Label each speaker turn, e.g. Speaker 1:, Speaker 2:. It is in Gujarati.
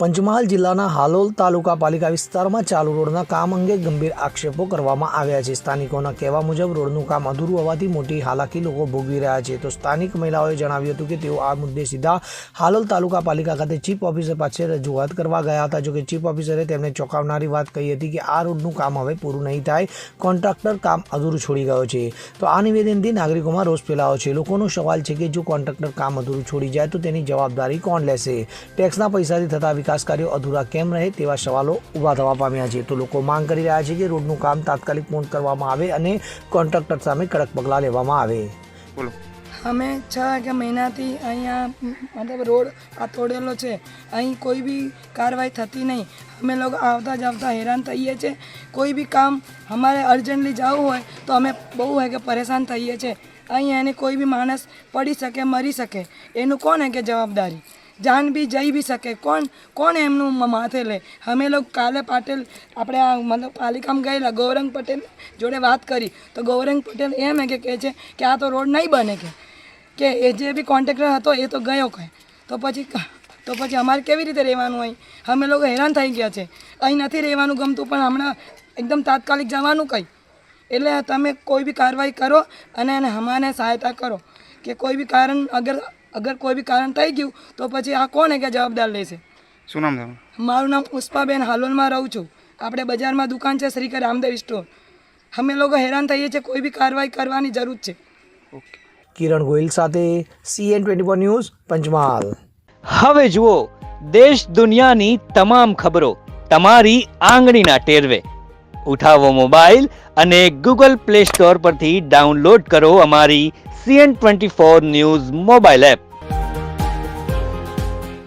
Speaker 1: પંચમહાલ જિલ્લાના હાલોલ તાલુકા પાલિકા વિસ્તારમાં ચાલુ રોડના કામ અંગે ગંભીર આક્ષેપો કરવામાં આવ્યા છે। સ્થાનિકોના કહેવા મુજબ રોડનું કામ અધૂરું હોવાથી મોટી હાલાકી લોકો ભોગવી રહ્યા છે। તો સ્થાનિક મહિલાઓએ જણાવ્યું હતું કે તેઓ આ મુદ્દે સીધા હાલોલ તાલુકા પાલિકા ખાતે ચીફ ઓફિસર પાસે રજૂઆત કરવા ગયા હતા। જોકે ચીફ ઓફિસરે તેમને ચોંકાવનારી વાત કહી હતી કે આ રોડનું કામ હવે પૂરું નહીં થાય, કોન્ટ્રાક્ટર કામ અધૂરું છોડી ગયો છે। તો આ નિવેદનથી નાગરિકોમાં રોષ ફેલાયો છે। લોકોનો સવાલ છે કે જો કોન્ટ્રાક્ટર કામ અધૂરું છોડી જાય તો તેની જવાબદારી કોણ લેશે? ટેક્સના પૈસાથી થતા વિકાસ કાર્યો અધૂરા કેમ રહે તેવા સવાલો ઊભા થવા પામ્યા છે। તો લોકો માંગ કરી રહ્યા છે કે રોડનું કામ તાત્કાલિક પૂર્ણ કરવામાં આવે અને કોન્ટ્રાક્ટર સામે કડક પગલાં લેવામાં આવે।
Speaker 2: બોલો।
Speaker 3: અમે 6 મહિનાથી અહીંયા મતલબ રોડ આ તોડેલો છે, અહીં કોઈ બી કાર્યવાહી થતી નહીં। અમે લોકો આવતા જતા હેરાન થઈએ છીએ। કોઈ બી કામ અમારે અર્જન્ટલી જવું હોય તો અમે બહુ હે કે પરેશાન થઈએ છીએ। અહીં એને કોઈ બી માણસ પડી શકે, મરી શકે, એનું કોણ હે કે જવાબદારી? જાન બી જઈ બી શકે, કોણ એમનું માથે લે? અમે લોકો કાલે પાટેલ આપણે આ મતલબ પાલિકામાં ગયેલા, ગૌરંગ પટેલ જોડે વાત કરી તો ગૌરંગ પટેલ એમ હે કે કહે છે કે આ તો રોડ નહીં બને, કે એ જે બી કોન્ટ્રાક્ટર હતો એ તો ગયો કહે તો પછી અમારે કેવી રીતે રહેવાનું? અહીં અમે લોકો હેરાન થઈ ગયા છે। અહીં નથી રહેવાનું ગમતું, પણ હમણાં એકદમ તાત્કાલિક જવાનું કંઈ, એટલે તમે કોઈ બી કાર્યવાહી કરો અને અમારે સહાયતા કરો કે કોઈ બી કારણ અગર કોઈ બી કારણ થઈ ગયું તો પછી આ કોણ હે કે જવાબદાર લેશે?
Speaker 2: શું નામ તમારું?
Speaker 3: મારું નામ પુષ્પાબેન, હાલોલમાં રહું છું। આપણે બજારમાં દુકાન છે શ્રી રામદેવ સ્ટોર। અમે લોકો હેરાન થઈએ છીએ, કોઈ બી કાર્યવાહી કરવાની જરૂર છે।
Speaker 2: ઓકે।
Speaker 1: કિરણ ગોહિલ સાથે CN24 ન્યૂઝ પંચમહાલ।
Speaker 4: હવે જુઓ દેશ દુનિયાની તમામ ખબરો તમારી આંગળીના ટેરવે। ઉઠાવો મોબાઈલ અને ગૂગલ પ્લે સ્ટોર પરથી ડાઉનલોડ કરો અમારી CN24 ન્યૂઝ મોબાઈલ એપ।